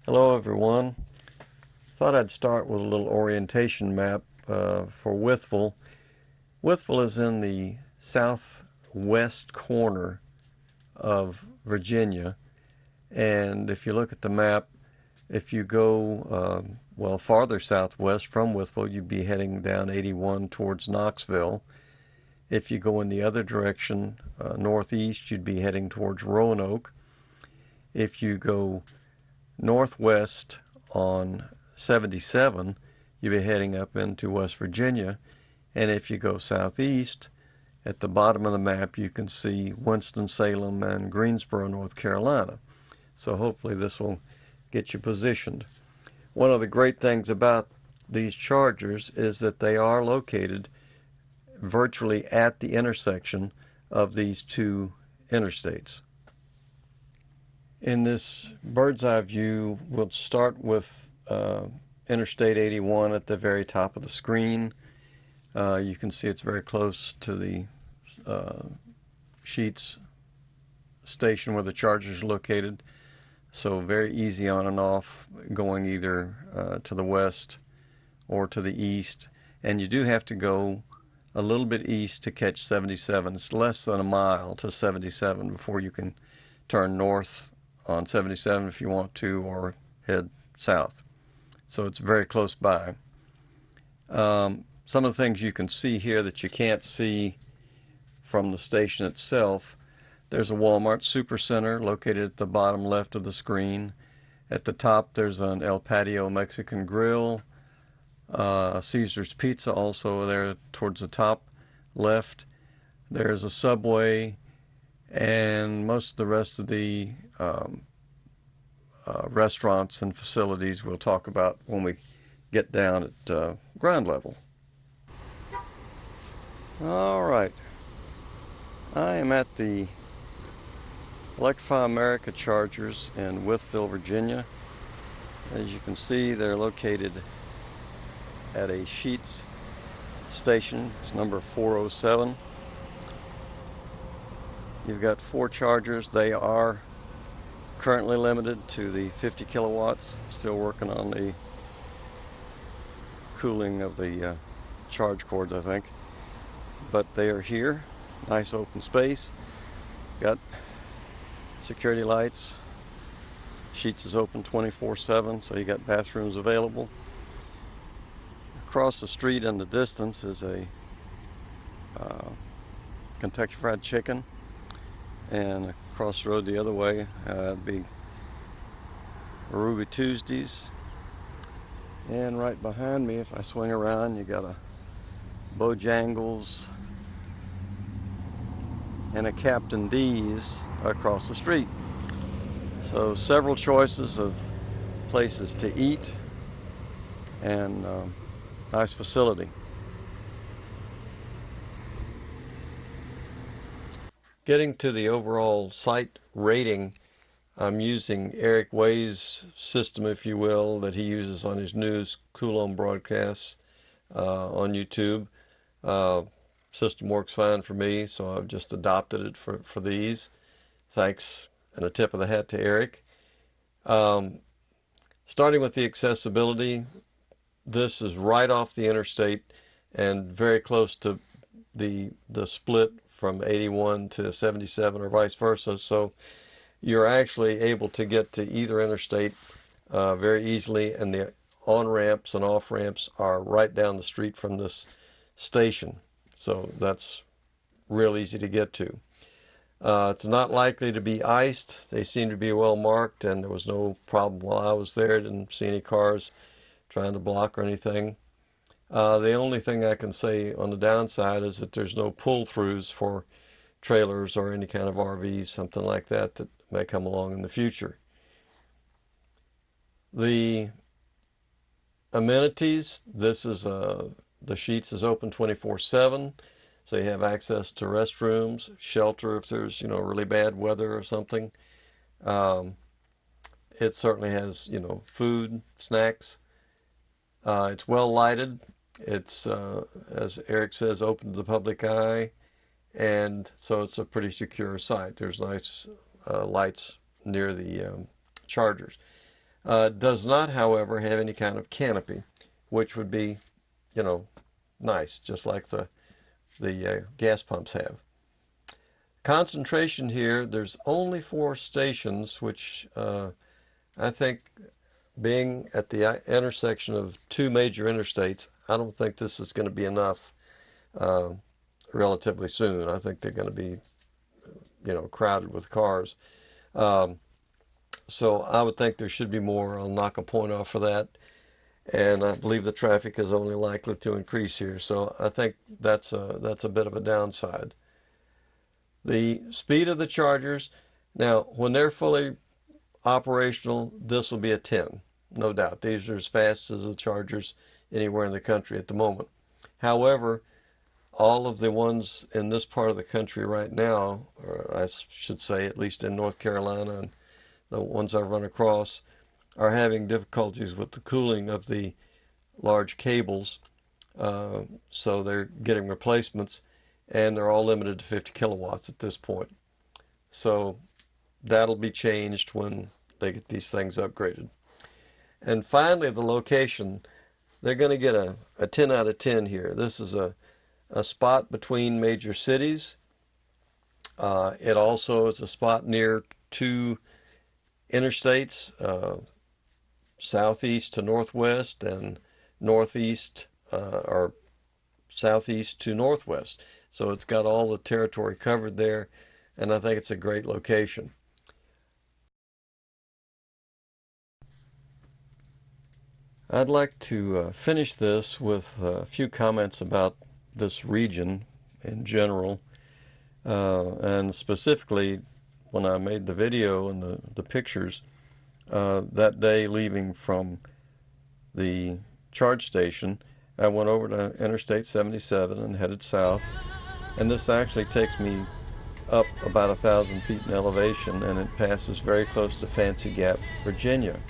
Hello everyone. Thought I'd start with a little orientation map for Wytheville. Wytheville is in the southwest corner of Virginia, and if you look at the map, if you go farther southwest from Wytheville, you'd be heading down 81 towards Knoxville. If you go in the other direction, northeast, you'd be heading towards Roanoke. If you go northwest on 77, you'll be heading up into West Virginia. And if you go southeast, at the bottom of the map, you can see Winston-Salem and Greensboro, North Carolina. So hopefully this will get you positioned. One of the great things about these chargers is that they are located virtually at the intersection of these two interstates. In this bird's eye view, we'll start with Interstate 81 at the very top of the screen. You can see it's very close to the Sheetz station where the charger is located. So very easy on and off, going either to the west or to the east. And you do have to go a little bit east to catch 77. It's less than a mile to 77 before you can turn north on 77 if you want to, or head south. So it's very close by. Some of the things you can see here that you can't see from the station itself: there's a Walmart Supercenter located at the bottom left of the screen. At the top there's an El Patio Mexican Grill, Caesar's Pizza also there towards the top left. There's a Subway, and most of the rest of the restaurants and facilities we'll talk about when we get down at ground level. All right, I am at the Electrify America chargers in Wytheville, Virginia. As you can see, they're located at a Sheetz station. It's number 407. You've got 4 chargers. They are currently limited to the 50 kilowatts. Still working on the cooling of the charge cords, I think. But they are here. Nice open space. Got security lights. Sheetz is open 24/7, so you got bathrooms available. Across the street in the distance is a Kentucky Fried Chicken, and across the road the other way would be Ruby Tuesdays. And right behind me, if I swing around, you got a Bojangles and a Captain D's across the street. So several choices of places to eat, and nice facility. Getting to the overall site rating, I'm using Eric Way's system, if you will, that he uses on his news Coulomb broadcasts on YouTube. System works fine for me, so I've just adopted it for these. Thanks and a tip of the hat to Eric. Starting with the accessibility, this is right off the interstate and very close to the split from 81 to 77 or vice versa. So you're actually able to get to either interstate very easily, and the on-ramps and off-ramps are right down the street from this station. So that's real easy to get to. It's not likely to be iced. They seem to be well marked, and there was no problem while I was there. Didn't see any cars trying to block or anything. The only thing I can say on the downside is that there's no pull-throughs for trailers or any kind of RVs, something like that, that may come along in the future. The amenities: this is the Sheetz is open 24/7, so you have access to restrooms, shelter if there's really bad weather or something. It certainly has food, snacks. It's well lighted. It's as Eric says, open to the public eye, and so it's a pretty secure site. There's nice lights near the chargers. Does not, however, have any kind of canopy, which would be, you know, nice, just like the gas pumps have. Concentration here, there's only 4 stations, which I think, being at the intersection of 2 major interstates, I don't think this is going to be enough relatively soon. I think they're going to be, crowded with cars. So I would think there should be more. I'll knock a point off for that. And I believe the traffic is only likely to increase here. So I think that's a bit of a downside. The speed of the chargers, now when they're fully operational, this will be a 10, no doubt. These are as fast as the chargers anywhere in the country at the moment. However, all of the ones in this part of the country right now, or I should say at least in North Carolina and the ones I've run across, are having difficulties with the cooling of the large cables. So they're getting replacements, and they're all limited to 50 kilowatts at this point. So that'll be changed when they get these things upgraded. And finally, the location. They're going to get a 10 out of 10 here. This is a spot between major cities. It also is a spot near 2 interstates, southeast to northwest and northeast or southeast to northwest. So it's got all the territory covered there, and I think it's a great location. I'd like to finish this with a few comments about this region in general, and specifically when I made the video and the pictures that day leaving from the charge station. I went over to Interstate 77 and headed south, and this actually takes me up about 1,000 feet in elevation, and it passes very close to Fancy Gap, Virginia.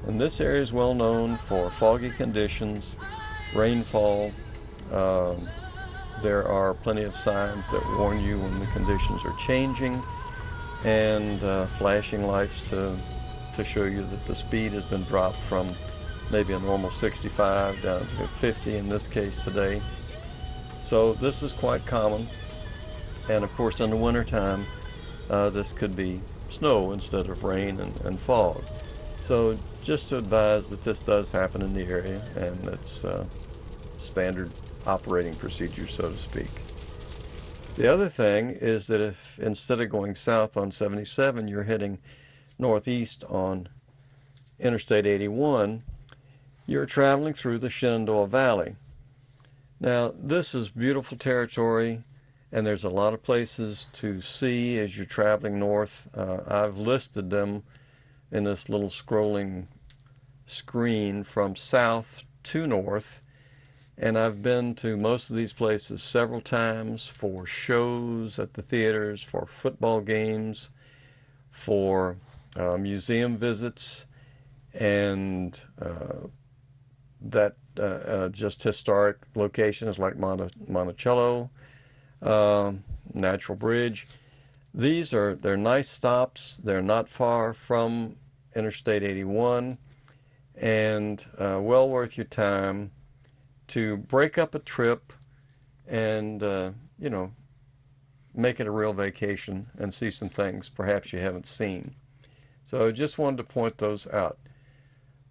And this area is well known for foggy conditions, rainfall. There are plenty of signs that warn you when the conditions are changing, and flashing lights to show you that the speed has been dropped from maybe a normal 65 down to 50 in this case today. So this is quite common, and of course in the wintertime this could be snow instead of rain and fog. So just to advise that this does happen in the area, and it's standard operating procedure, so to speak. The other thing is that if instead of going south on 77 you're heading northeast on Interstate 81, you're traveling through the Shenandoah Valley. Now this is beautiful territory, and there's a lot of places to see as you're traveling north. I've listed them in this little scrolling screen from south to north, and I've been to most of these places several times for shows at the theaters, for football games, for museum visits, and just historic locations like Monticello, Natural Bridge. They're nice stops. They're not far from Interstate 81, and well worth your time to break up a trip and make it a real vacation and see some things perhaps you haven't seen. So just wanted to point those out.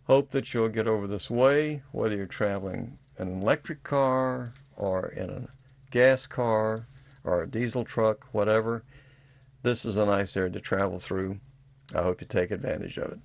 Hope that you'll get over this way, whether you're traveling in an electric car or in a gas car or a diesel truck, whatever. This is a nice area to travel through. I hope you take advantage of it.